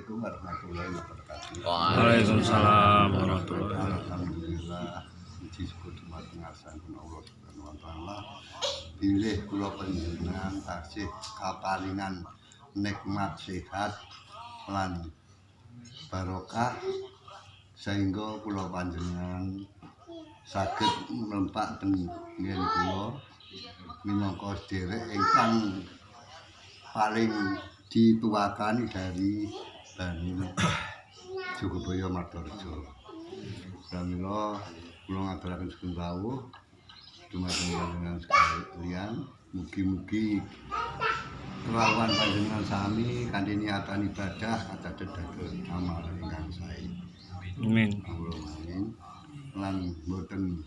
Assalamualaikum warahmatullahi wabarakatuh. Waalaikumsalam warahmatullahi wabarakatuh. Alhamdulillah, puji syukur dumateng asmanipun Allah Subhanahu wa taala. Bilih kula panjenengan taksih kaparingan nikmat sehat lan barokah sehingga kula panjenengan saged mlempak ten nggen kula minangka sedherek ingkang paling dituakani dari Bani Jogobaya Madharja. Pramila kula ngaturaken sugeng rawuh dumateng panjenengan sekalian, mugi-mugi kelawan panjenengan sami kanthi niatan ibadah kadados dados amal ingkang sae. Amin. Allahumma amin. Lan boten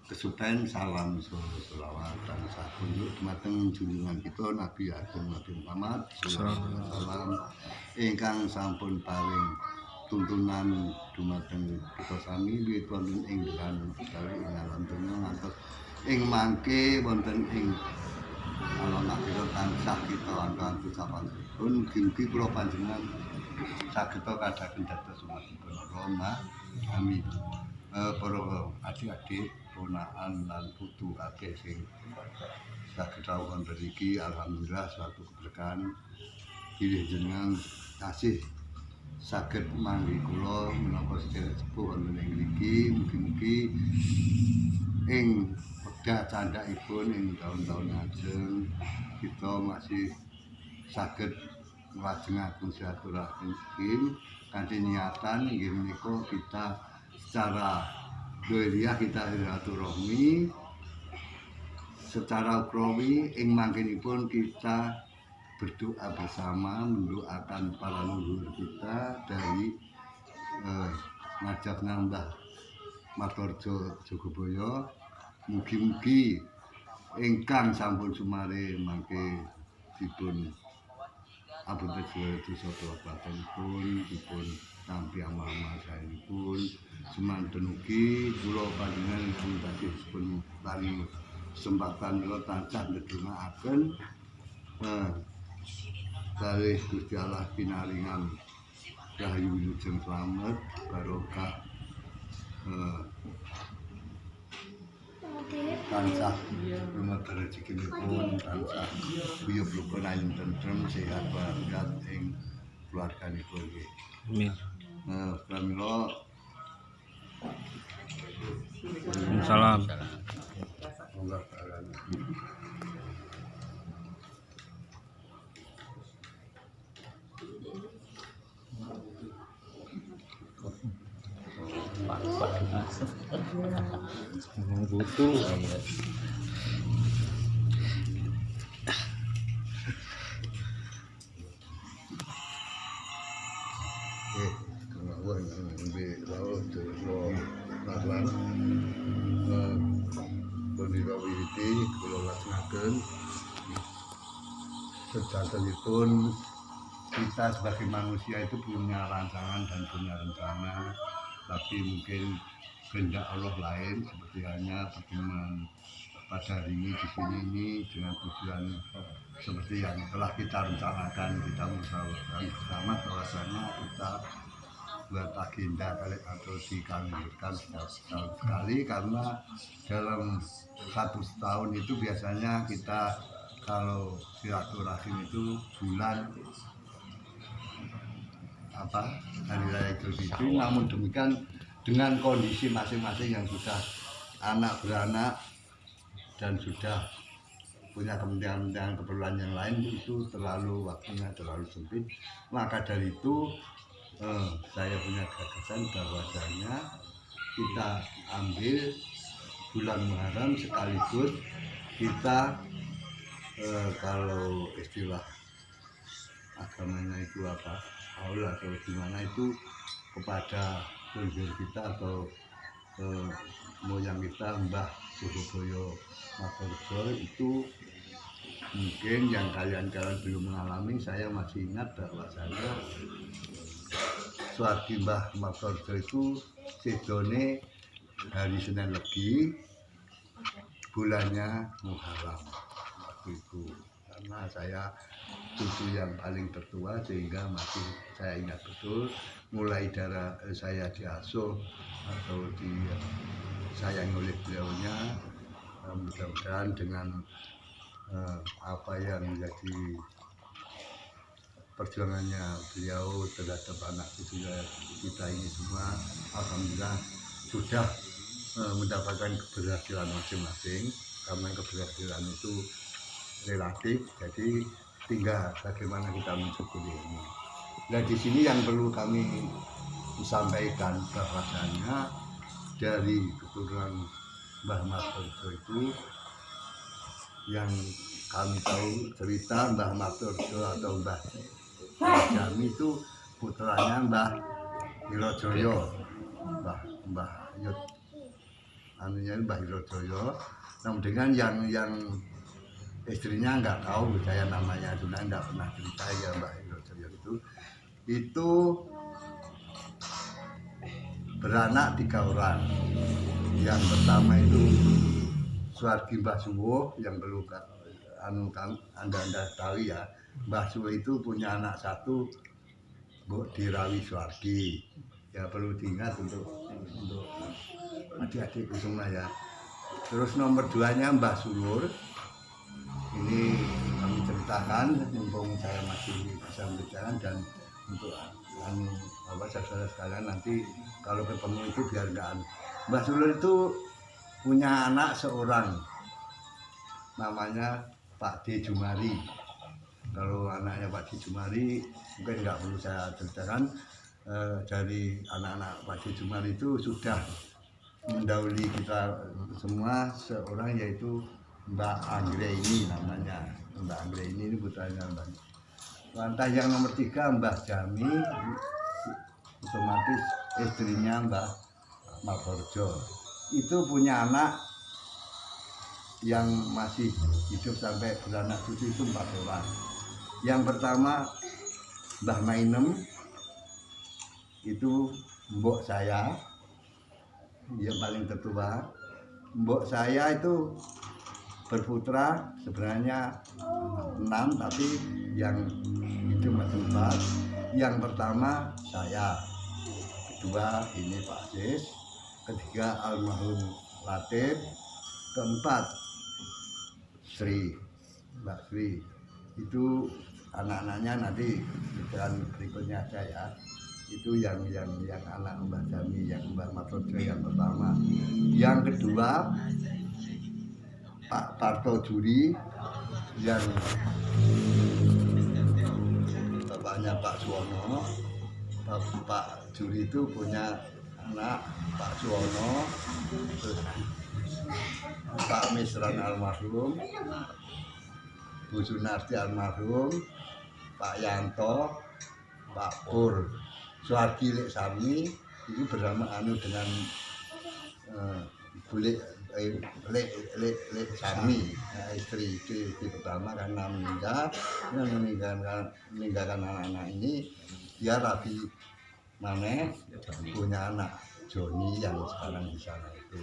kesupen salam selawat dan sakunjuk dumateng junjungan kita Nabi Agung Nabi Muhammad sallallahu alaihi wasallam ingkang sampun paring tuntunan dumateng kita sami wiwit wonten ing dalan utawi ing alam donya ngantos ing mangke wonten ing alam akhirat tansah kita antu sapanipun mugi-mugi kula panjenengan saged kadaden dados umatipun Allah. Amin. Para adik-adik ponakan lan putu akeh sing saged rawuh mriki, alhamdulillah suatu keberkahan pilih jenengan tasih saged manggi kula menapa sedherek sepuh wonten ing mriki, mugi-mugi ing wekdal candhakipun ing taun-taun ajeng kita masih saged nglajengaken silaturahmi kanthi niatan inggih menika kita secara dohiriyah kita silaturahmi, secara ukrawi ing mangkenipun kita berdoa bersama mendoakan para leluhur kita dari ngajak nambah Madharja Jogobaya. Mugi-mugi ingkang sampun sumare mangke dipun apunten dosa kelapatanipun, dipun tampi amal-amal saenipun, semanten ugi kula panjenengan ingkang tasih dipun paring kesempatan kula tansah ndedongaaken kalih Gusti Allah pinaringan rahayu wilujeng slamet barokah tansah lumetar rezekinipun, tansah biyub rukun ayun tentrem sehat walafiat ing keluarganipun nggih. Amin. Pramila Salam. Allah taala Butuh. kawula ngombe rawuh kula lan punika wiwiti kula lajengaken sejatenipun kita sebagai manusia itu punya rancangan dan punya rencana, tapi mungkin kehendak Allah lain seperti hanya pertemuan pada hari ini di sini ini dengan tujuan seperti yang telah kita rencanakan, kita musyawarahkan bersama bahwasanya kita buat agenda atau dikalkulkan setahun sekali, karena dalam satu tahun itu biasanya kita kalau silaturahim itu bulan hari raya Idul Fitri. Namun demikian dengan kondisi masing-masing yang sudah anak beranak dan sudah punya kepentingan keperluan yang lain, itu terlalu waktunya terlalu sempit. Maka dari itu saya punya gagasan bahwasanya kita ambil bulan Muharram sekaligus kita kalau istilah agamanya itu haul atau gimana itu kepada leluhur kita atau moyang kita Mbah Jogobaya Madharja itu. Mungkin yang kalian belum mengalami, saya masih ingat bahwasanya Suwargi Mbah Madharja itu sedone hari Senin Legi, bulannya Muharram waktu itu. karena saya cucu yang paling tertua sehingga masih saya ingat betul mulai dari saya diasuh atau disayangi oleh beliaunya. Mudah-mudahan dengan apa yang menjadi perjuangannya beliau terhadap anak cucu kita ini semua, alhamdulillah sudah mendapatkan keberhasilan masing-masing. Karena keberhasilan itu relatif, jadi tinggal bagaimana kita mensyukuri ini. Nah, di sini yang perlu kami sampaikan bahwasanya dari keturunan Mbah Martorjo itu yang kami tahu cerita Mbah Martorjo atau Mbah Jami itu putranya Mbah Wirojoyo, Mbah Yud anunya Mbah Wirojoyo. Nah, dengan yang istrinya nggak tahu saya namanya, sudah nggak pernah cerita ya Mbah Wirojoyo itu beranak 3 orang. Yang pertama itu Suwargi Mbah Suwo, yang perlu anda tahu ya, Mbah Suwo itu punya anak 1 Bu Dirawi Suwargi. Ya perlu diingat untuk adik-adik semua ya. Terus nomor 2-nya Mbah Sulur. Ini kami ceritakan mumpung saya masih bisa berjalan, dan untuk saudara sekalian nanti kalau ketemu itu biar nggak. Mbah Sulur itu punya anak seorang namanya Pak D. Jumari. Kalau anaknya Pak D. Jumari mungkin nggak perlu saya ceritakan. Dari anak-anak Pak D. Jumari itu sudah mendahului kita semua seorang, yaitu Mbak Anggraini namanya. Mbak Anggraini ini putranya Mbak. Lantas yang nomor 3 Mbah Jami, otomatis istrinya Mbah Martorjo. Itu punya anak yang masih hidup sampai beranak cucu itu 4 orang. Yang pertama Mbah Mainem, itu mbok saya yang paling tertua. Mbok saya itu berputra sebenarnya 6, tapi yang hidup masih 4. Yang pertama saya, kedua ini Pak Sis, ketiga almarhum Latif, keempat Sri, Mbak Sri. Itu anak-anaknya nanti berikutnya saya. Itu yang anak Mbah Jami, yang Mbah Martorjo yang pertama. Yang kedua Pak Parto Juri, yang bapaknya Pak Suwono. Pak Juri itu punya anak Pak Suwono, terus Pak Misran almarhum, Bu Sunarti almarhum, Pak Yanto, Pak Pur. Suwargi Lek Sami itu bersama dengan Bu Lek Sami, istri pertama, karena meninggalkan anak-anak ini. Dia rapi maneh punya anak Joni yang sekarang di sana itu.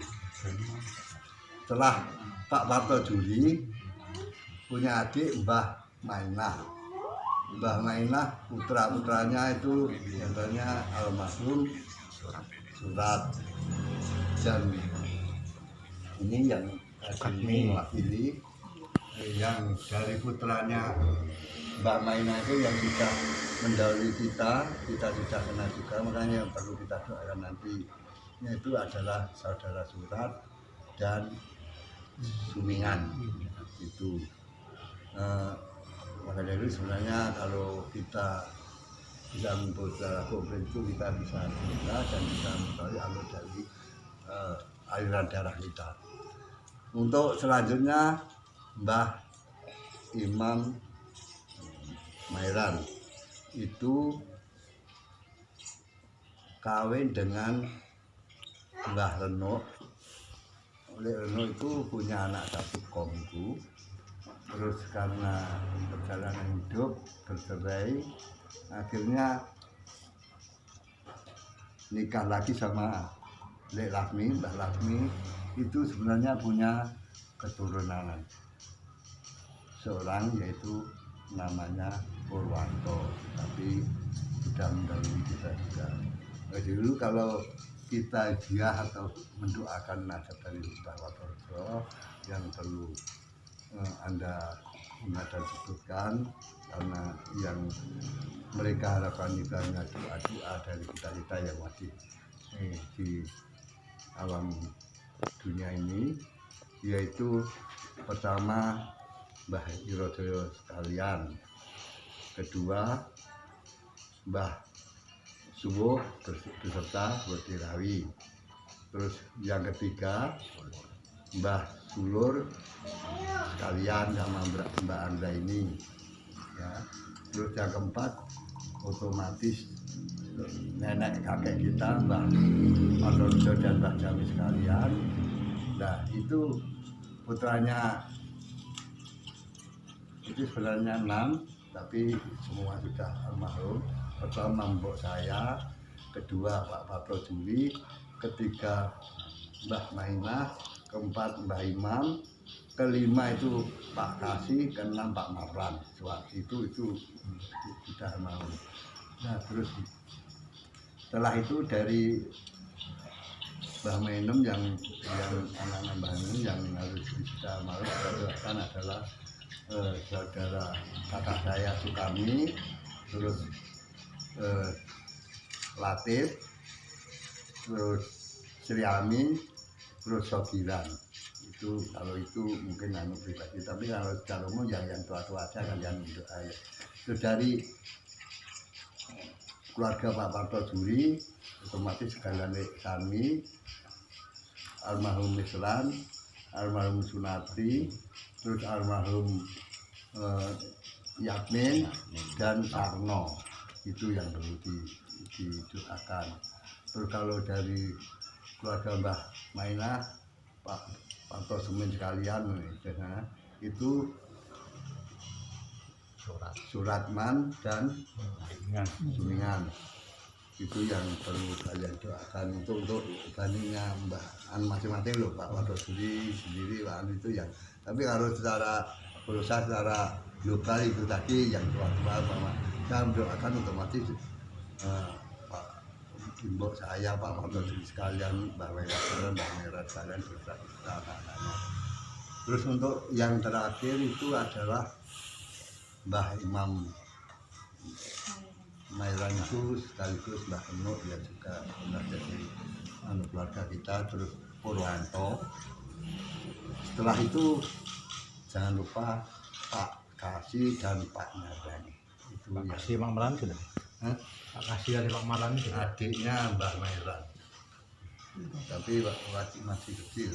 Setelah Pak Parto Juri punya adik Mbah Mainah. Mbah Mainah putra-putranya itu contohnya almarhum Surat, dan ini yang ini mewakili yang dari putranya Mbak Mainah itu yang sudah mendahului kita sudah kenal juga, makanya yang perlu kita doakan nanti itu adalah saudara Surat dan Sumingan itu. Maka dari itu sebenarnya kalau kita bisa memperoleh komplit itu kita bisa dan bisa mengetahui alur dari aliran darah kita. Untuk selanjutnya Mbah Imam Mairan itu kawin dengan Mbah Reno. Oleh Reno itu punya anak 1 kongku. Terus karena perjalanan hidup bercerai, akhirnya nikah lagi sama Lek Laksmi. Mbah Laksmi itu sebenarnya punya keturunan seorang yaitu namanya Purwanto, tapi sudah mendahului kita juga. Dulu kalau kita dia atau mendoakan nasab dari Mbah Watorjo yang perlu Anda dan sebutkan, karena yang mereka harapkan itu hanya doa-doa dari kita yang masih di alam dunia ini, yaitu pertama Mbah Irodoyo sekalian, kedua Mbah Subuh beserta Berdirawi, terus yang ketiga Mbah Sulur sekalian sama Mbak Angga ini ya. Terus yang keempat otomatis nenek kakek kita Mbah Watorjo dan Mbah Jami sekalian. Nah itu putranya itu sebenarnya 6, tapi semua sudah almarhum. Pertama mbok saya, kedua Pak Patro Juli, ketiga Mbah Mainah, keempat Mbah Imam, kelima itu Pak Kasih, keenam Pak Marlan. Itu sudah mau. Nah terus setelah itu dari Mbah Mainem yang anak-anak Mbah Mainem yang harus sudah mau kan adalah saudara kakak saya Sukami, terus Latif, terus Sri Amin, terus Sogiran. Itu kalau itu mungkin anu pribadi, tapi kalau secara umum yang tua-tua aja kan yang doa ya. Itu dari keluarga Pak Parto Juri, otomatis sekalian kami, almarhum Mislan, almarhum Sunatri, terus almarhum Yasmin dan Sarno. Itu yang perlu didoakan. Terus kalau dari keluarga Mbah Mainah, Pak Parto Semin sekalian itu Suratman dan Suningan. Itu yang perlu kalian doakan untuk bandingnya Mbah masing-masing loh, Pak Parto sendiri Pak itu yang. Tapi kalau secara berusaha secara global itu tadi yang tua-tua saya mendoakan otomatis Pak Imbok saya, Pak Parto sekalian, Mbak Merah sekalian berusaha anak-anaknya. Terus untuk yang terakhir itu adalah Mbah Imam Mairan itu sekaligus Mbah Enuk ya juga pernah jadi keluarga kita. Terus Purwanto. Setelah itu jangan lupa Pak Kasih dan Pak Nyadani. Pak Kasih Pak Marlan sudah? Pak Kasih dari Pak Marlan itu adiknya Mbah Mairan, tapi masih kecil,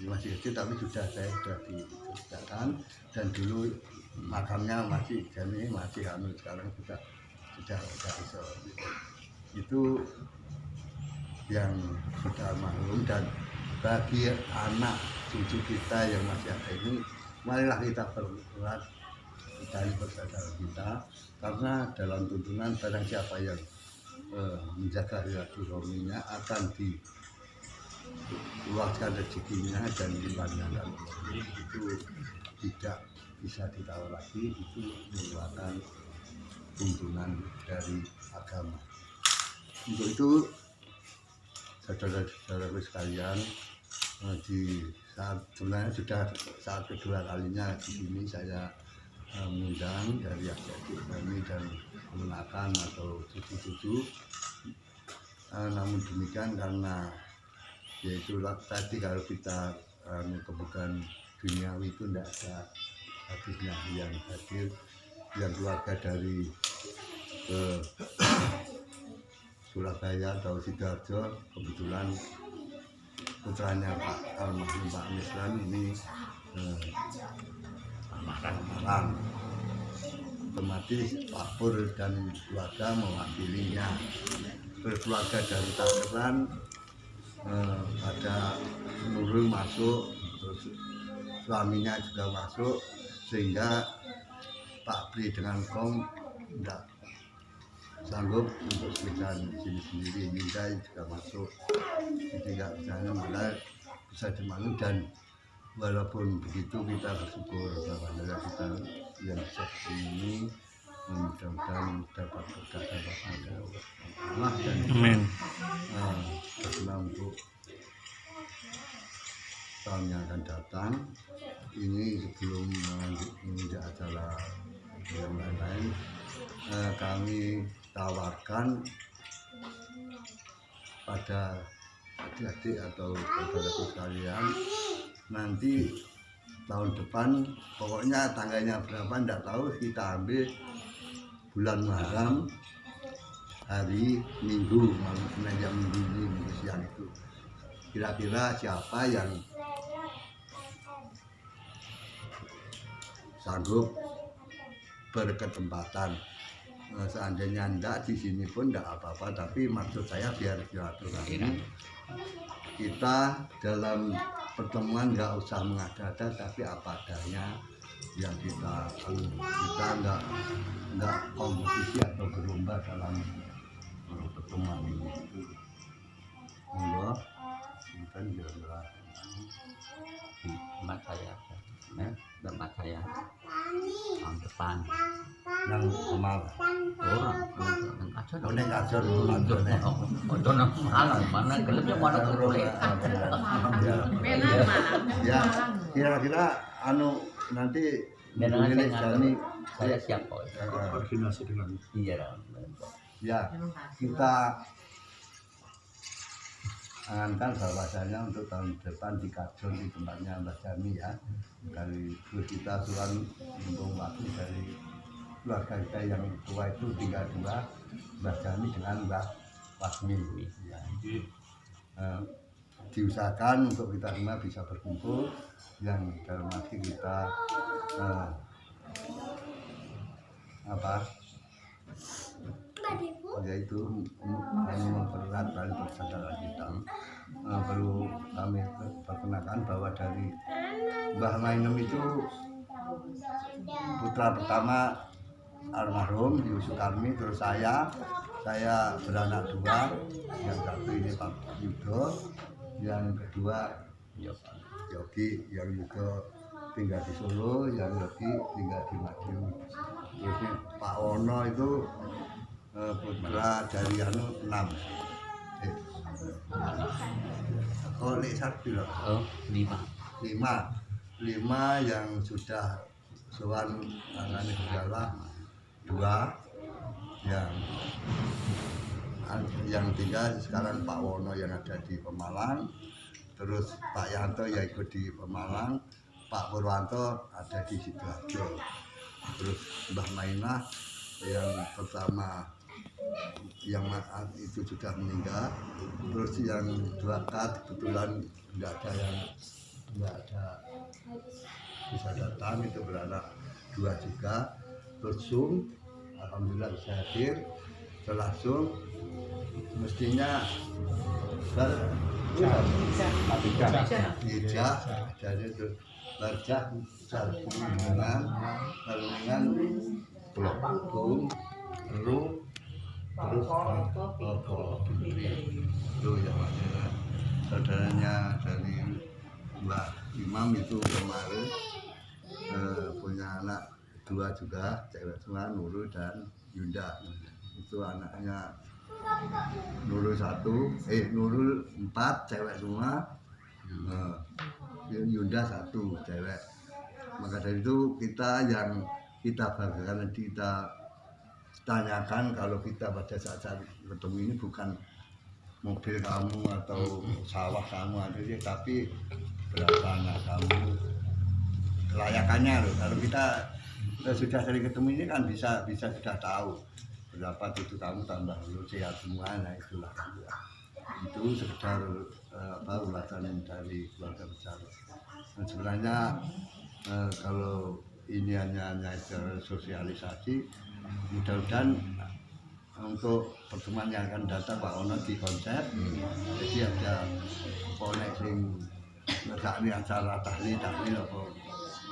masih kecil tapi saya sudah diceritakan, dan dulu makamnya masih kami sekarang sudah iso. Itu yang sudah almarhum, dan bagi anak cucu kita yang masih ada ini, marilah kita berbuat dari persaudaraan kita, karena dalam tuntunan barang siapa yang menjaga silaturahminya akan diluaskan rezekinya dan dilimpahkan. Itu tidak bisa ditawar lagi, itu merupakan tuntunan dari agama. Untuk itu saudara-saudaraku sekalian, di saat sebenarnya sudah saat kedua kalinya di sini saya mengundang dari adik-adik kami dan kemenakan atau cucu-cucu. Namun demikian, karena yaitu tadi kalau kita kebutuhan duniawi itu tidak ada habisnya. Yang hadir yang keluarga dari Surabaya atau Sidoarjo, kebetulan putranya Pak almarhum Pak Mislan ini Marlan, otomatis Pak Pur dan keluarga mewakilinya. Terus keluarga dari Tangerang ada Nurul masuk, terus suaminya juga masuk, sehingga Pak Pri dengan Kom tidak sanggup untuk pilihan sini sendiri. Yunda juga masuk, jadi nggak bisa, malah bisa dimaklum, dan walaupun begitu kita bersyukur bahwa kita yang bisa ini mudah-mudahan dapat berkah dari Allah dan Amin. berguna untuk tahun yang akan datang. Ini sebelum menginjak acara yang lain-lain, kami tawarkan pada adik-adik atau saudaraku sekalian, nanti tahun depan pokoknya tanggalnya berapa enggak tahu, kita ambil bulan Muharram hari Minggu, malam Senin jam Minggu ini, Minggu siang itu. Kira-kira siapa yang sanggup berkesempatan. Seandainya enggak di sini pun enggak apa-apa, tapi maksud saya biar silaturahmi kita dalam pertemuan enggak usah mengada-ada, tapi apa adanya yang kita enggak kompetisi atau berlomba dalam pertemuan ini. Monggo, kita kira-kira di tempat saya, tempat saya tahun depan yang kemal orang yang kacau boleh kacau untuk malam mana gelapnya mana boleh ya kira-kira anu nanti dengan milik kami saya siap kok koordinasi dengan iya ya kita angankan bahwasanya untuk tahun depan di Kajon di tempatnya Mbah Jami ya, dari kita suruhan untuk waktu dari keluarga kita yang tua itu tinggal dua, Mbah Jami dengan Mbah Wasmi ya. Diusahakan untuk kita semua bisa berkumpul yang dalam arti kita yaitu mempererat tali persaudaraan kita. Perlu kami perkenalkan bahwa dari Mbah Mainem itu putra pertama almarhum Yusuf Karmi, terus saya beranak dua, yang satu ini Pak Yudo, yang kedua Yogi, yang juga tinggal di Solo, yang Yogi tinggal di Madiun. Terus Pak Ono itu putra dari anu 6. Oh, satu loh. oh 5 5 yang sudah sowan tangane segala 2 yang 3 sekarang Pak Wono yang ada di Pemalang, terus Pak Yanto ya ikut di Pemalang, Pak Purwanto ada di Sidoarjo, terus Mbah Mainah yang pertama yang itu sudah meninggal, terus yang 2 kebetulan nggak ada bisa datang, itu beranak 2 juga, terus Zoom alhamdulillah bisa hadir, setelah Zoom mestinya Ijah jadi itu Barjah Sarpungan Pulau Ru terus itu yang ada saudaranya dari Mbak Imam itu kemarin punya anak 2 juga, cewek semua, Nurul dan Yunda. Itu anaknya Nurul 1, Nurul 4 cewek semua, Yunda 1 cewek. Maka dari itu kita bagaimana kita tanyakan, kalau kita pada saat ketemu ini bukan mobil kamu atau sawah kamu ada sih, tapi berapa anak kamu, kelayakannya loh. Kalau kita sudah sering ketemu ini kan bisa sudah tahu berapa cucu kamu tambah lu sehat semua. Nah itulah itu sekedar ulasan dari keluarga besar. Dan sebenarnya kalau ini hanya sosialisasi, mudah-mudahan untuk pertemuan yang akan datang Pak Ono di konsep, jadi ada koneksi ngerti acara tahlil apa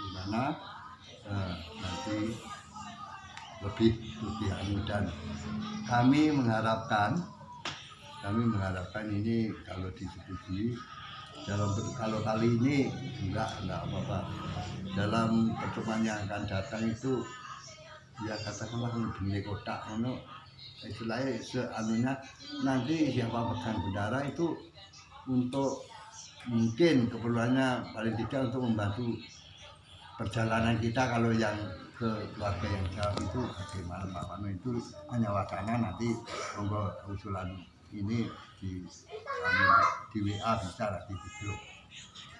gimana, nanti lebih anu. Dan kami mengharapkan ini kalau disetujui kalau kali ini enggak apa-apa. Dalam pertemuan yang akan datang itu ya katakanlah beli kotak istilahnya seanunya nanti siapa pegang bendera itu untuk mungkin keperluannya paling tidak untuk membantu perjalanan kita kalau yang ke keluarga yang jauh itu bagaimana Pak Wano itu hanya wacana nanti monggo usulan ini di WA bisa lah di video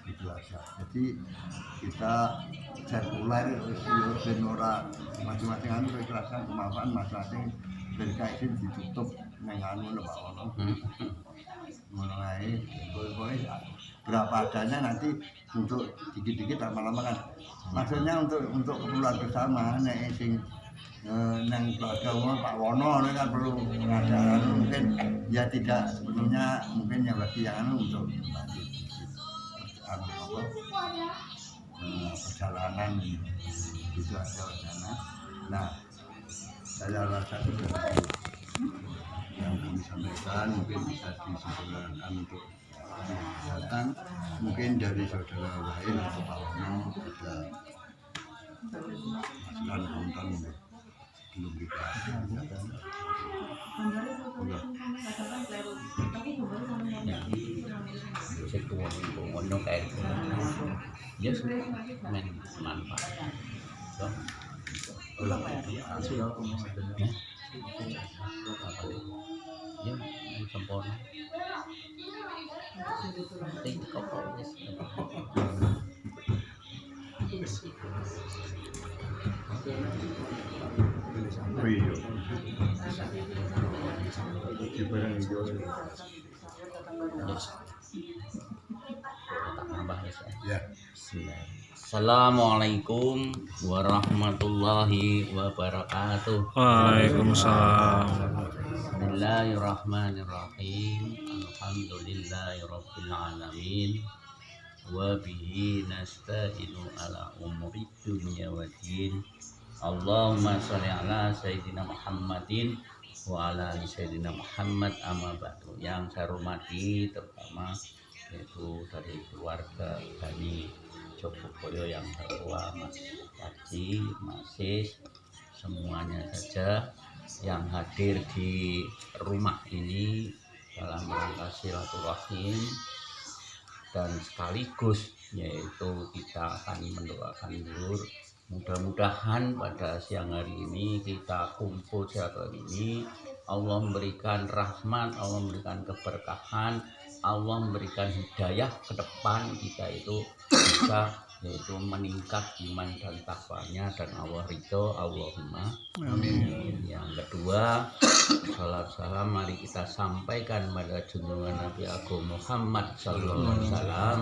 itu aja. Jadi kita sirkular ben ora masing-masing anu keikhlasan kemampuan masing-masing ben kae ditutup nang anu lho Pak Wono. Ngono ae. Pokoke berapa adanya nanti untuk dikit-dikit lama-lama kan. Maksudnya untuk keperluan bersama nek sing nang keluarga Pak Wono kan perlu pengajaran mungkin ya tidak sepenuhnya mungkin yang bagi yang anu untuk perjalanan itu ada wacana. Nah, saya rasa yang kami sampaikan mungkin bisa disempurnakan untuk datang. Mungkin dari saudara lain atau Pak Wono ada masukan komentar belum kita Ono kayak dia main manfaat ulang itu asli aku maksudnya ya sempurna tingkap oh iya di barang hijau ya. Assalamualaikum warahmatullahi wabarakatuh. Waalaikumsalam. Bismillahirrahmanirrahim. Alhamdulillahirabbil alamin. Wa bihi nasta'inu ala umuri dunya waddin. Allahumma shalli ala sayyidina Muhammadin wa ala ali sayyidina Muhammad amma ba'du. Yang saya hormati terutama yaitu dari keluarga kami Jogoboyo yang tertua, Mas Haji, Mas Sis, semuanya saja yang hadir di rumah ini dalam rangka silaturahim dan sekaligus yaitu kita akan mendoakan dulur. Mudah-mudahan pada siang hari ini kita kumpul silaturahim ini Allah memberikan rahmat, Allah memberikan keberkahan, Allah memberikan hidayah ke depan kita itu bisa yaitu meningkat iman dan takwanya dan Allah ridho. Allahumma amin. Yang kedua, salam mari kita sampaikan pada junjungan Nabi Agung Muhammad sallallahu alaihi wasallam.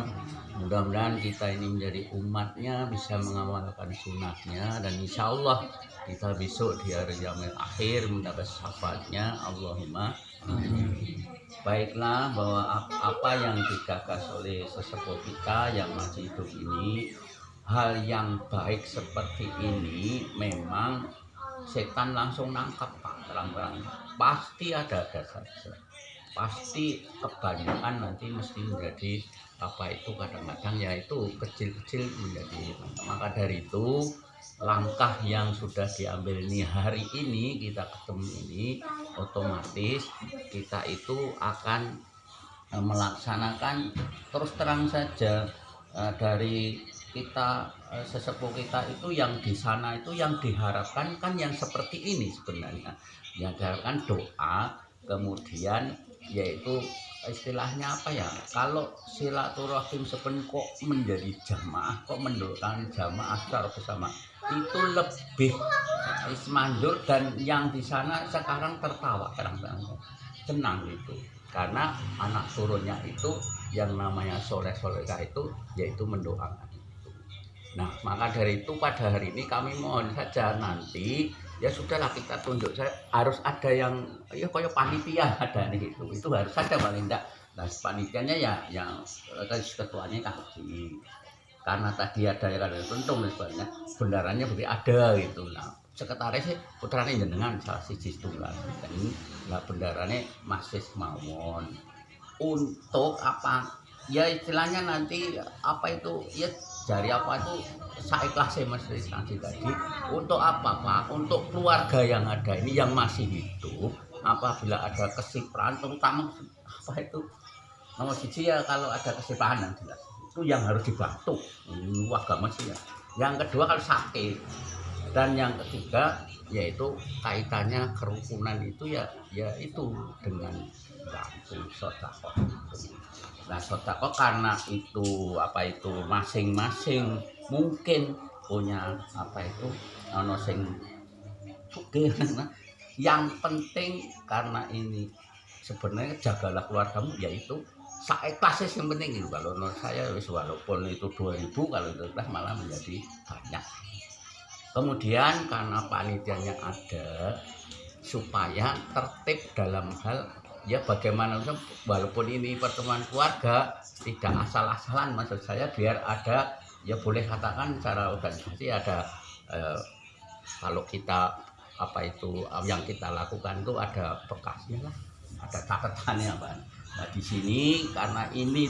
Mudah-mudahan kita ini menjadi umatnya bisa mengamalkan sunnahnya dan insya Allah kita besok di hari yaumil akhir mendapat syafaatnya. Allahumma amin. Baiklah, bahwa apa yang digagas oleh sesepuh kita yang masih hidup ini, hal yang baik seperti ini memang setan langsung nangkap Pak, terang-terang pasti ada saja, pasti kebanyakan nanti mesti menjadi apa itu kadang-kadang yaitu kecil-kecil menjadi. Maka dari itu langkah yang sudah diambil ini hari ini kita ketemu ini otomatis kita itu akan melaksanakan terus terang saja dari kita sesepuh kita itu yang di sana itu yang diharapkan kan yang seperti ini sebenarnya yang diharapkan doa kemudian yaitu istilahnya apa ya kalau silaturahim sepen kok menjadi jamaah kok mendoakan jamaah secara bersama itu lebih manjur dan yang di sana sekarang tertawa terang-terang senang gitu karena anak turunnya itu yang namanya soleh-solehah itu yaitu mendoakan itu. Nah maka dari itu pada hari ini kami mohon saja nanti ya sudahlah kita tunjuk saya harus ada yang ya kayak panitia ada nih gitu itu harus ada paling enggak. Nah panitianya ya yang ketuanya kaki karena tadi ada yang ada pentung sebenarnya bendarannya berarti ada gitu. Nah sekretaris putrane jenengan salah siji tunggal ini lah bendarane masih mawon untuk apa ya istilahnya nanti apa itu ya dari apa itu seikhlasnya Mas Rizky tadi untuk apa Pak? Untuk keluarga yang ada ini yang masih hidup apabila ada kesipraan terutama apa itu nomor siji ya kalau ada kesipraan yang jelas itu yang harus dibantu agama sih ya. Yang kedua kalau sakit dan yang ketiga yaitu kaitannya kerukunan itu ya itu dengan bantu sedekah. Nah sedekah karena itu apa itu masing-masing mungkin punya apa itu ono sing sugih. Yang penting karena ini sebenarnya jagalah keluargamu yaitu seikhlasnya yang penting itu. Kalau menurut saya walaupun itu 2.000 kalau itu malah menjadi banyak. Kemudian karena panitianya ada supaya tertib dalam hal ya bagaimana walaupun ini pertemuan keluarga tidak asal-asalan maksud saya biar ada ya boleh katakan secara organisasi ada kalau kita apa itu yang kita lakukan itu ada bekasnya lah, ada catatannya Pak. Nah di sini karena ini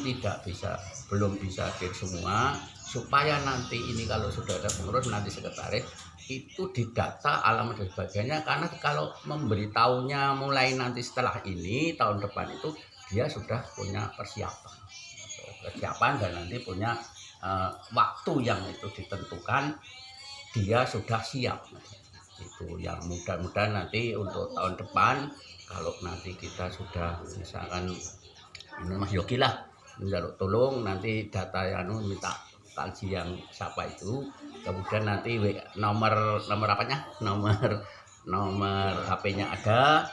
belum bisa hadir semua supaya nanti ini kalau sudah ada pengurus nanti sekretaris itu didata alamat dan sebagainya karena kalau memberitahunya mulai nanti setelah ini tahun depan itu dia sudah punya persiapan dan nanti punya waktu yang itu ditentukan dia sudah siap itu yang mudah-mudahan nanti untuk tahun depan kalau nanti kita sudah misalkan ini Mas Yogi lah menjaluk tolong nanti data yang minta kaji yang siapa itu kemudian nanti nomor apanya nomor HP-nya ada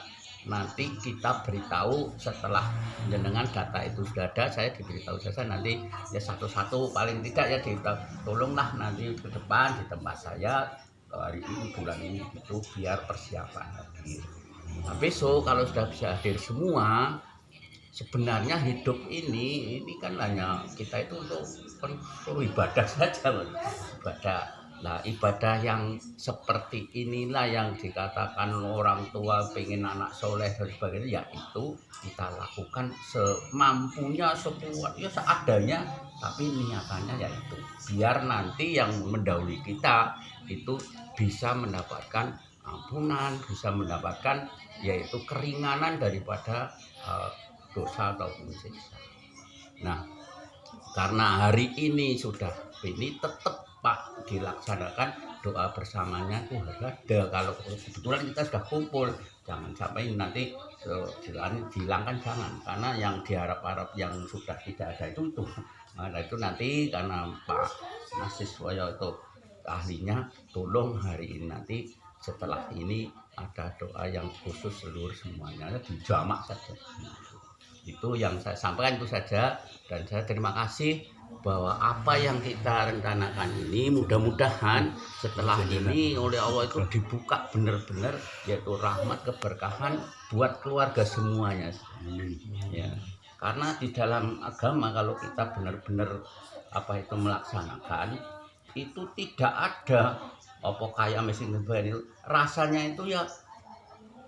nanti kita beritahu setelah jenengan data itu sudah ada saya diberitahu saja nanti ya satu-satu paling tidak ya tolonglah nanti ke depan di tempat saya hari ini bulan ini itu biar persiapan hadir. Nah, besok kalau sudah bisa hadir semua sebenarnya hidup ini kan hanya kita itu untuk ibadah saja ibadah. Nah ibadah yang seperti inilah yang dikatakan orang tua pengen anak soleh dan sebagainya ya itu kita lakukan semampunya sekuat ya seadanya tapi niatannya yaitu biar nanti yang mendahului kita itu bisa mendapatkan ampunan bisa mendapatkan yaitu keringanan daripada dosa ataupun siksa. Nah, karena hari ini sudah ini tetap Pak dilaksanakan doa bersamanya itu harus ada. Kalau kebetulan kita sudah kumpul, jangan sampai nanti dihilangkan jangan. Karena yang diharap-harap yang sudah tidak ada itu. Nah itu nanti karena Pak Nasiswoyo itu ahlinya, tolong hari ini nanti setelah ini ada doa yang khusus seluruh semuanya dijamak saja. Itu yang saya sampaikan itu saja dan saya terima kasih bahwa apa yang kita rencanakan ini mudah-mudahan setelah ini oleh Allah itu dibuka benar-benar yaitu rahmat keberkahan buat keluarga semuanya ya karena di dalam agama kalau kita benar-benar apa itu melaksanakan itu tidak ada apa kayak mesin itu rasanya itu ya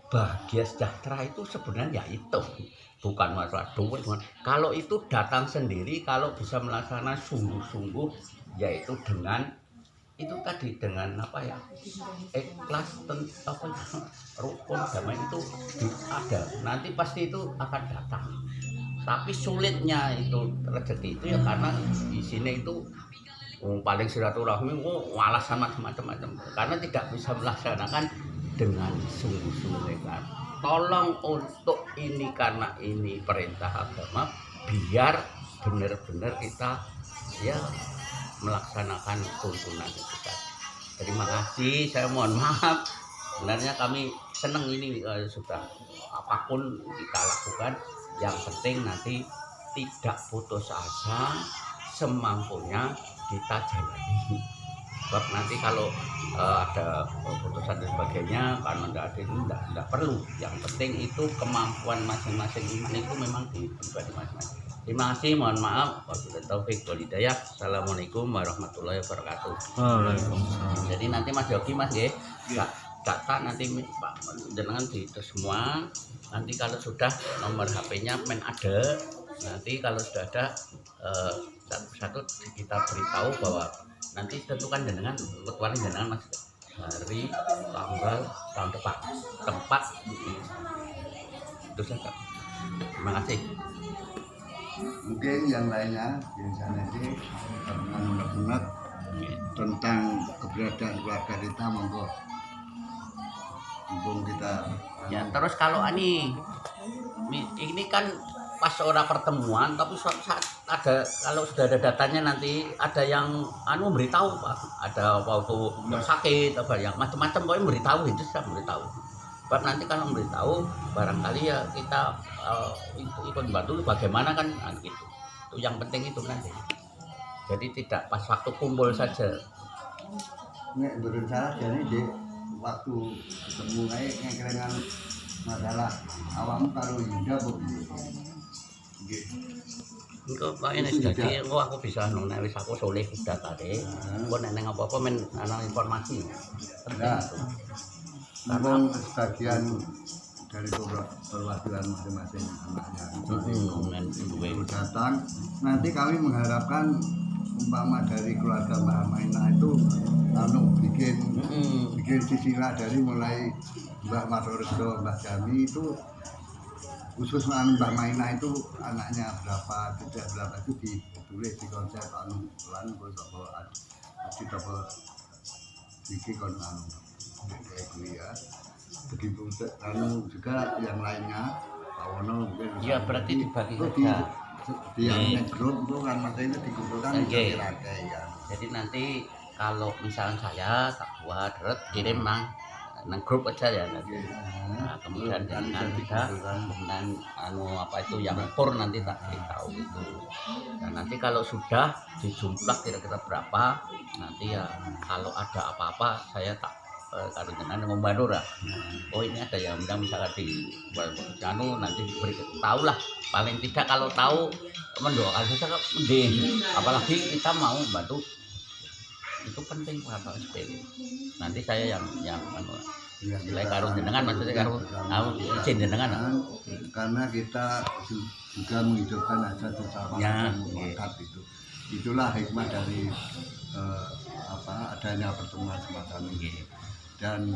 bahagia sejahtera itu sebenarnya itu bukan masalah duit. Kalau itu datang sendiri, kalau bisa melaksanakan sungguh-sungguh, yaitu dengan itu tadi dengan apa ya ikhlas apa rukun damai itu ada. Nanti pasti itu akan datang. Tapi sulitnya itu rezeki itu ya karena di sini itu paling silaturahmi alasan macam-macam karena tidak bisa melaksanakan dengan sungguh-sungguh. Tolong untuk ini karena ini perintah agama biar benar-benar kita ya melaksanakan tuntunan itu tadi. Terima kasih, saya mohon maaf. Sebenarnya kami senang ini sudah apapun kita lakukan. Yang penting nanti tidak putus asa, semampunya kita jalani. Sebab nanti kalau ada keputusan dan sebagainya karena tidak ada itu tidak perlu. Yang penting itu kemampuan masing-masing iman itu memang di pribadi masing-masing. Terima kasih, mohon maaf. Wabillahi taufik wal hidayah. Assalamualaikum warahmatullahi wabarakatuh. Waalaikumsalam. Jadi nanti Mas Yogi Mas ya, data nanti Pak jenengan di itu semua. Nanti kalau sudah nomor HP-nya men ada Nanti kalau sudah ada satu kita beritahu bahwa nanti tentukan jenengan ketuaan jenengan mas hari tanggal tahun depan tempat itu saja. Terima kasih. Mungkin yang lainnya yang nanti unek-unek tentang keberadaan keluarga kita monggo. Mumpung kita Ya terus kalau ini kan pas ora pertemuan tapi suatu saat ada kalau sudah ada datanya nanti ada yang memberitahu Pak, ada waktu sakit apa yang macam-macam pokoknya memberitahu itu saya memberitahu. Sebab nanti kalau memberitahu barangkali ya kita ikut bantu bagaimana kan gitu. Itu yang penting itu nanti. Jadi tidak pas waktu kumpul saja. nek berencana jadi di waktu ketemu kayak ngekrengan masalah awakmu karo Yuda kok gitu. Engko Pak ini jadi aku bisa nek wis aku soleh sudah tadi. Engko nek nang apa-apa men ana informasi. Nah, memang sebagian dari perwakilan masing-masing anaknya datang. Nanti kami mengharapkan umpama dari keluarga Mbak Mainah itu bikin silsilah dari mulai Mbak Marorejo, Mbak Jami itu khusus Mbak Mainah itu anaknya berapa tidak berapa itu ditulis di konsep lan ya. Begitu juga yang lainnya Pak Wono mungkin Ya berarti dibagi saja. di yang grup itu kan materi dikumpulkan kira-kira ya. Jadi nanti kalau misalnya saya tak buat kirim nang grup aja ya nanti. Nah, kemudian dengan kita dengan apa itu yang pur nanti tak tahu itu. Dan nanti kalau sudah dijumlah kira-kira berapa nanti ya kalau ada apa-apa saya tak kalau dengan membantu lah. Oh ini ada yang undang misalkan di nanti beri tahu lah. Paling tidak kalau tahu mendoakan saja kan mending. Apalagi kita mau bantu itu penting apa sepele. Nanti saya yang mulai karo jenengan maksudnya karo izin jenengan. Karena kita juga menghidupkan aja bersama masyarakat itu. Itulah hikmah dari adanya pertemuan semacam ini. Dan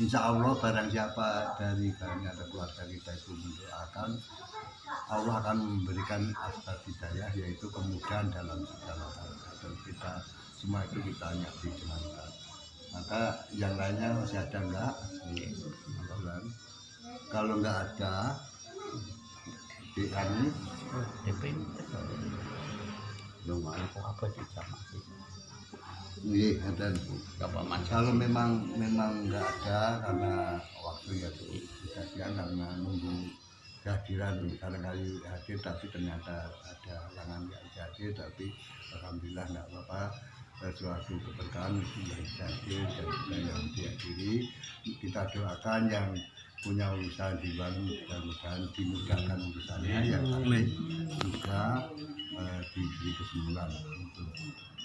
insya Allah barang siapa dari ada keluarga kita itu mendoakan, Allah akan memberikan asbab hidayah yaitu kemudahan dalam segala hal. Dan kita semua itu kita dijalankan. Maka yang lainnya masih ada enggak? Kalau enggak ada di kami DP lumayan kok apa sih sama sih. Iya, dan kalau memang enggak ada karena waktu ya kejadian karena nunggu kehadiran kadang-kali hadir tapi ternyata ada halangan yang hadir tapi alhamdulillah enggak apa-apa suatu keberkahan yang hadir dan juga yang dihadiri kita doakan yang punya urusan di Bandung mudah-mudahan dimudahkan urusannya yang lain juga diberi kesembuhan untuk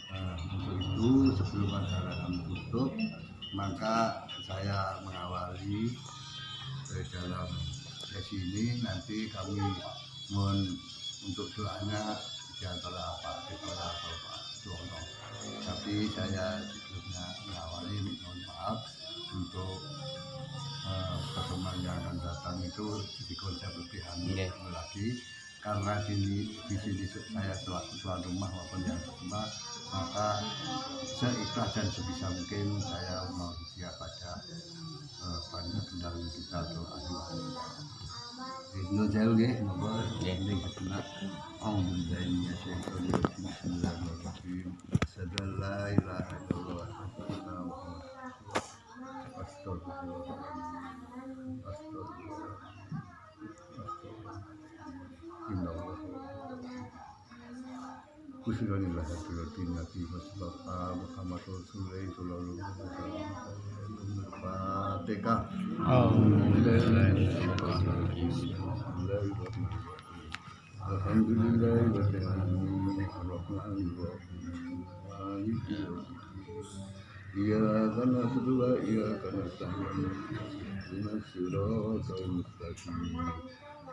itu sebelum acara kami tutup maka saya mengawali dalam sesi ini nanti kami mohon untuk doanya di antara Pak Ketua atau Pak Dono tapi saya sebelumnya mengawali mohon maaf untuk pertemuan yang akan datang itu dikonsep lebih anu lagi karena di sini saya selaku tuan rumah maupun yang rumah maka seikhlas dan sebisa mungkin saya mau siap pada banyak kendala kita doa. Itu jauh ya, monggo ini kebenar. Alhamdulillah bismillahirrahmanirrahim. Sadalla ilaha illallah Kusiranillah hadirin Nabi Mustafa Muhammad Rasulullah sallallahu alaihi wasallam. Fatihah. Alhamdulillahirabbil alamin arrahmanirrahim maliki yaumiddin iyyaka na'budu wa iyyaka nasta'in ihdinas siratal mustaqim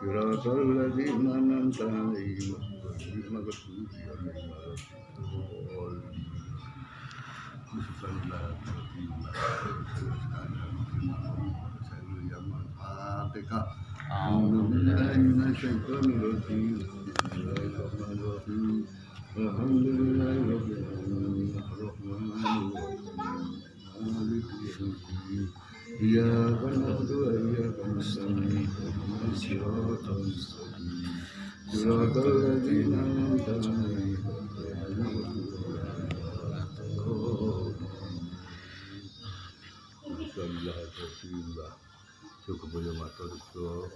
siratal ladzina an'amta 'alaihim ghairil maghdubi 'alaihim waladdallin. Iyyaka na'budu wa iyyaka nasta'in ihdinas siratal mustaqim siratal ladzina an'amta 'alaihim ghairil maghdubi 'alaihim waladdallin. Cukup boleh matur doa.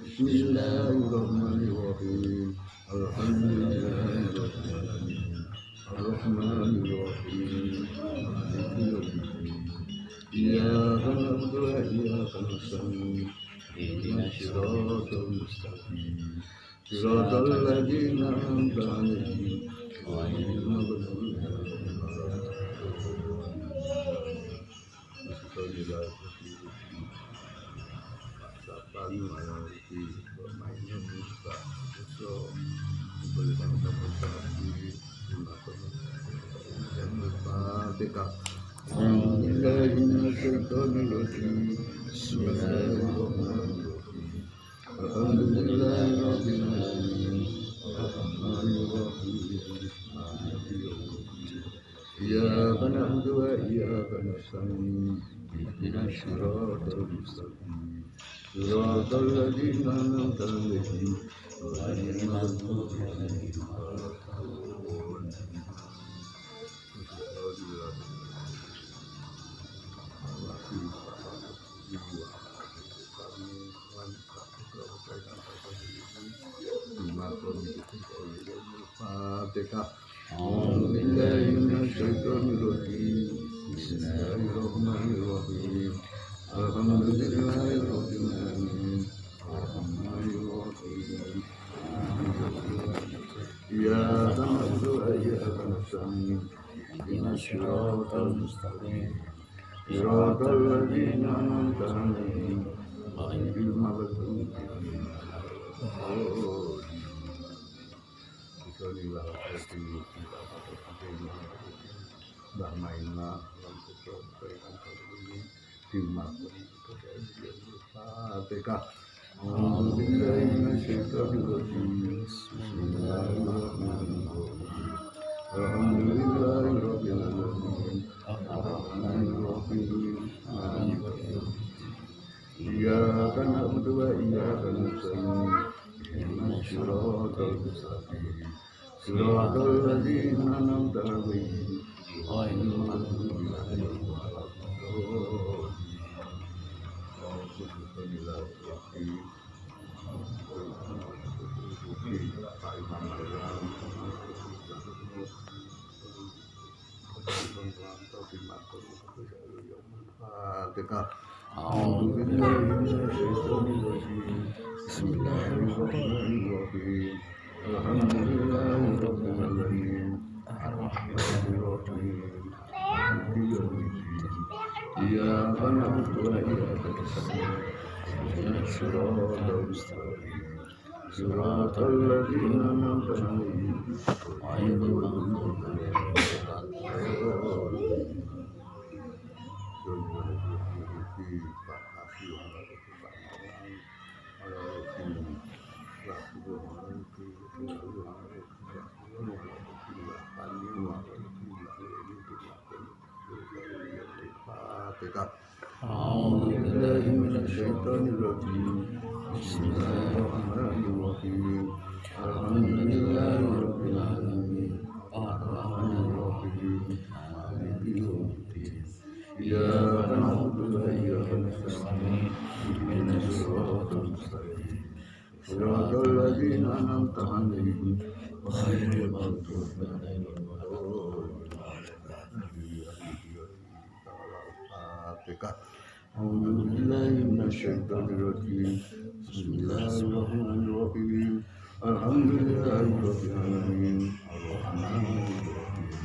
Bismillahirrahmanirrahim. Alhamdulillahirrahmanirrahim. Ar-Rahmanirrahim. Maliki yaumiddin. Iyyaka na'budu wa iyyaka nasta'in. Ihdinas siratal mustaqim. Siratal ladzina an'amta 'alaihim ghairil maghdubi 'alaihim Iyyaka na'budu wa iyyaka nasta'in ihdinas siratal mustaqim siratal ladzina an'amta 'alaihim ghairil maghdubi 'alaihim Fatihah. Bismillahirrahmanirrahim. Bismillahirrahmanirrahim. Alhamdulillahirabbil alamin. Arrahmanirrahim. Iyyaka na'budu wa iyyaka nasta'in. Ihdinas siratal mustaqim. Siratal ladzina an'amta 'alaihim ghairil maghdubi 'alaihim waladdallin. Iyyaka na'budu wa iyyaka nasta'in. Ihdinas siratal mustaqim. Siratal ladzina an'amta 'alaihim ghairil maghdubi 'alaihim waladdallin. Bismillahirrahmanirrahim. Alhamdulillahirabbil alamin. Arrahmanirrahim. Maliki yaumiddin. Iyyaka na'budu wa iyyaka nasta'in. Ihdinas siratal mustaqim. Siratal ladzina an'amta 'alaihim ghairil maghdubi 'alaihim waladdallin. Bismillahirrahmanirrahim. Alhamdulillahirabbil alamin. Arrahmanirrahim. Maliki yaumiddin. Iyyaka na'budu wa iyyaka nasta'in. Ihdinas siratal mustaqim. Siratal ladzina an'amta 'alaihim ghairil maghdubi 'alaihim waladdallin. A'udzubillahi minasyaitonir rajim. Bismillahirrahmanirrahim. Alhamdulillahirabbil alamin. Arrahmanirrahim.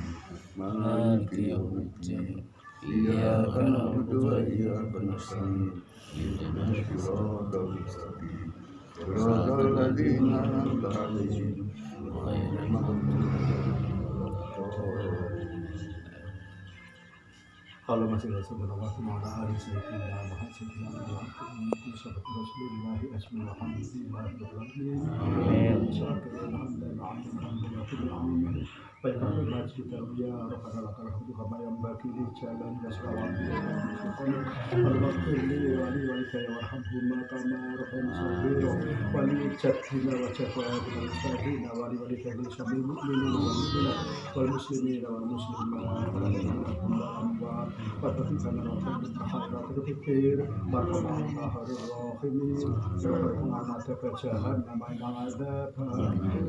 Maliki yaumiddin. Iyyaka na'budu wa iyyaka nasta'in. Ihdinas siratal mustaqim. Siratal ladzina an'amta 'alaihim ghairil maghdubi 'alaihim waladdallin. Kalau masih ada sebenarnya semuanya hari Sayyidina Muhammad Sayyidina Muhammad Sayyidina Rasulullah Bismillahirrahmanirrahim. Amin. Baiklah masjid ya Rabbana lakal hamdu kama yanbaghi li jalali wajhika wa Allahumma wali walidayya warhamhuma kama rabbayani shaghira wa li jaddina wa jaddatina mustaqina wa li walidayya samil mu'minina wal mu'minat wal muslimina wal muslimat wal amwat Fatihana wa tahara berfikir marhamna harul rahimin rahmat kejahan nama yang ada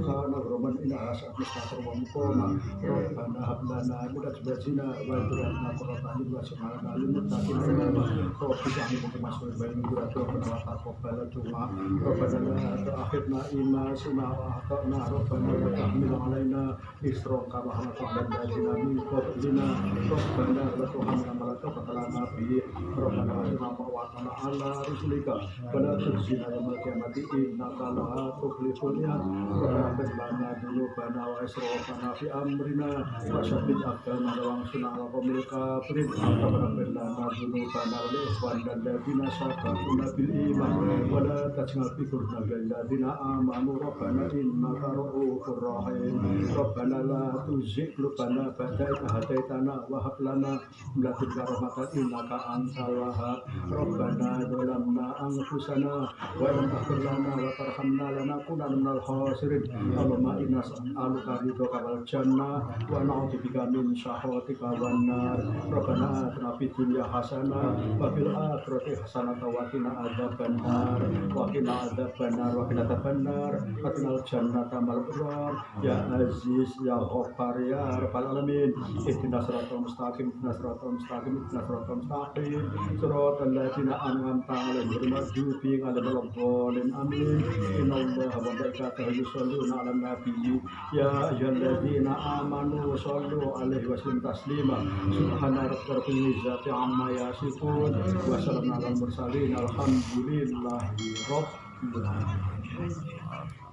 kana roman ina asat mustaqir wa muqama rabbana hab lana min azwajina wa dhurriyyatina qurrata a'yun waj'alna lil muttaqina imama rabbi ij'alni mas'ul baini duratu wa taqabbal du'a rabbana la tu'akhidna in nasina wa akhtana rabbana wa tahmil 'alaina isra kama hamalna 'ala alladziina min qablina rabbana la tuhammilna ma la taqata lana bihi rabbana atina wa ala rusulika wa la tukhzina yawmal qiyamati innaka la tukhliful mi'ad rabbana ighfir lana dhunubana wa israfana fi amrina wa shaddid aqdamana wa ansurna 'alal qawmil kafirin rabbana ighfir lana dhunubana wa li ikhwanina alladziina sabaquna bil iman wa la taj'al fi qulubina ghillan lil ladzina amanu rabbana innaka ra'ufur rahim rabbana la tuzigh qulubana ba'da idh hadaitana wa hab lana min ladunka rahmatan innaka antal wahhab rabbana zalamna anfusana wa in taghfir lana wa tarhamna lanakunanna minal khasirin allahumma inna nas'aluka ridhaka wal jannah wa na'udzubika min sakhatika wan nar rabbana atina fid dunya hasanah wa fil akhirati hasanah wa qina adzabannar wa qina adzabannar wa qina adzabannar wa qina jannata mal abrar ya aziz ya ghaffar ya rabbal alamin ihdinas siratal mustaqim ihdinas siratal mustaqim ihdinas siratal mustaqim siratal ladzina an'amta 'alaihim ghairil maghdubi 'alaihim waladdallin amin innallaha wa malaikatahu yusholluna 'alan nabiyyi ya ayyuhalladzina amanu shollu 'alaihi wa sallimu taslima subhana rabbika rabbil izzati 'amma yasifun wa salamun 'alal mursalin alhamdulillahi rabbil alamin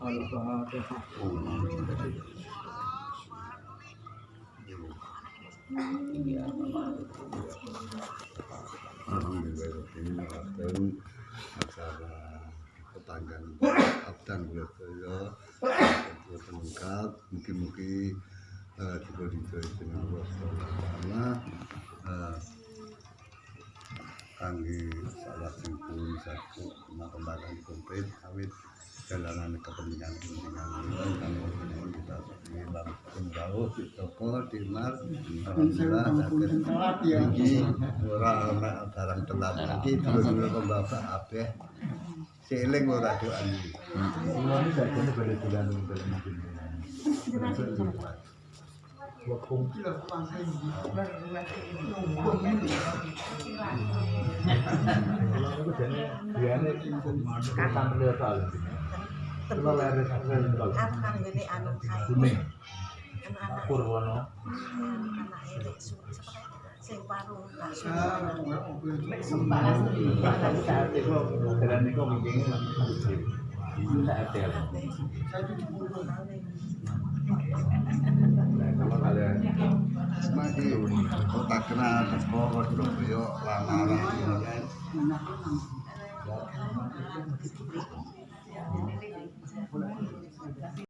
al-fatihah. Alhamdulillah acara tetanggan abdan budaya lengkap mungkin juga dijoy dengan Allah Subhanahu kangge salah satu satu kembangkan komplit awit jalanan kepentingan kami kita langsung jauh di toko di mar alhamdulillah tinggi orang barang telat lagi dulu pembapak abeh seling ora doan iki Ini sajane boleh bulan mungkin. Wakung. Kapan beliau tahu? Kalau lahir Akan gini anu kai. Kuning. Anak-anak. Purwono. Anak ini sing paruh bakso. Saat itu jalan itu mungkin saat itu. Kalau kalian masih kota kenal teko Surabaya lamaran